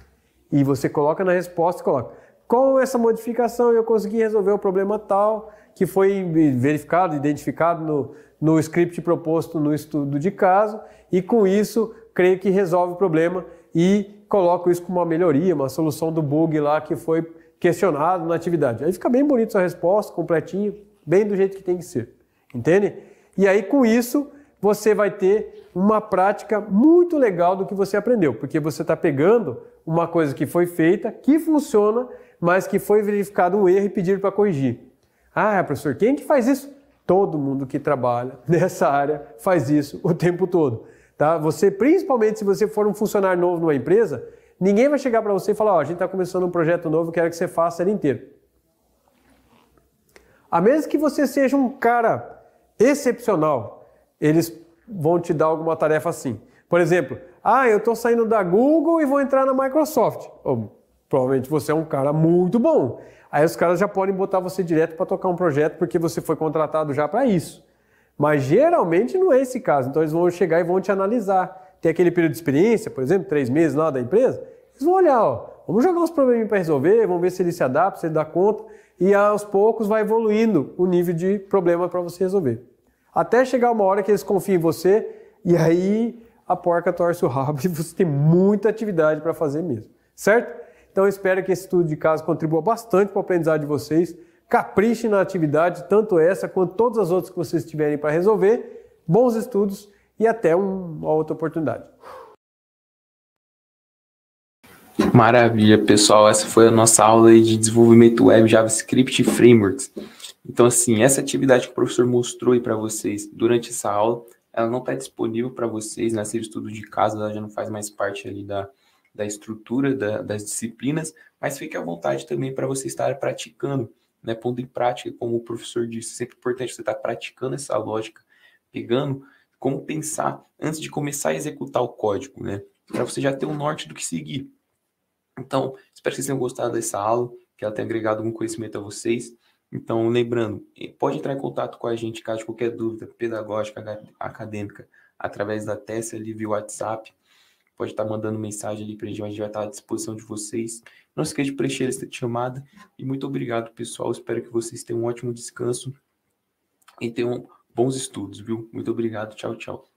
e você coloca na resposta e coloca. Com essa modificação eu consegui resolver o problema tal, que foi verificado, identificado no script proposto no estudo de caso, e com isso creio que resolve o problema e coloco isso como uma melhoria, uma solução do bug lá que foi questionado na atividade. Aí fica bem bonito a resposta, completinho, bem do jeito que tem que ser. Entende? E aí com isso você vai ter uma prática muito legal do que você aprendeu, porque você está pegando uma coisa que foi feita, que funciona, mas que foi verificado um erro e pediram para corrigir. Ah, professor, quem que faz isso? Todo mundo que trabalha nessa área faz isso o tempo todo. Tá? Você, principalmente se você for um funcionário novo numa empresa, ninguém vai chegar para você e falar, a gente está começando um projeto novo, quero que você faça ele inteiro. A menos que você seja um cara excepcional, eles vão te dar alguma tarefa assim. Por exemplo, eu estou saindo da Google e vou entrar na Microsoft. Provavelmente você é um cara muito bom. Aí os caras já podem botar você direto para tocar um projeto porque você foi contratado já para isso. Mas geralmente não é esse caso. Então eles vão chegar e vão te analisar. Tem aquele período de experiência, por exemplo, 3 meses lá da empresa. Eles vão olhar, vamos jogar uns probleminhas para resolver, vamos ver se ele se adapta, se ele dá conta. E aos poucos vai evoluindo o nível de problema para você resolver. Até chegar uma hora que eles confiam em você e aí a porca torce o rabo e você tem muita atividade para fazer mesmo. Certo? Então eu espero que esse estudo de caso contribua bastante para o aprendizado de vocês. Caprichem na atividade, tanto essa quanto todas as outras que vocês tiverem para resolver. Bons estudos e até uma outra oportunidade. Maravilha, pessoal. Essa foi a nossa aula de desenvolvimento web, JavaScript e Frameworks. Então, assim, essa atividade que o professor mostrou aí para vocês durante essa aula, ela não está disponível para vocês, né? Ser estudo de caso, ela já não faz mais parte ali da estrutura das disciplinas, mas fique à vontade também para você estar praticando, né? Pondo em prática, como o professor disse, sempre importante você estar praticando essa lógica, pegando como pensar antes de começar a executar o código, né? Para você já ter um norte do que seguir. Então, espero que vocês tenham gostado dessa aula, que ela tenha agregado algum conhecimento a vocês. Então, lembrando, pode entrar em contato com a gente caso de qualquer dúvida pedagógica, acadêmica, através da Tessia ali via WhatsApp. Pode estar mandando mensagem ali para a gente vai estar à disposição de vocês. Não esqueça de preencher essa chamada. E muito obrigado, pessoal. Espero que vocês tenham um ótimo descanso e tenham bons estudos, viu? Muito obrigado. Tchau, tchau.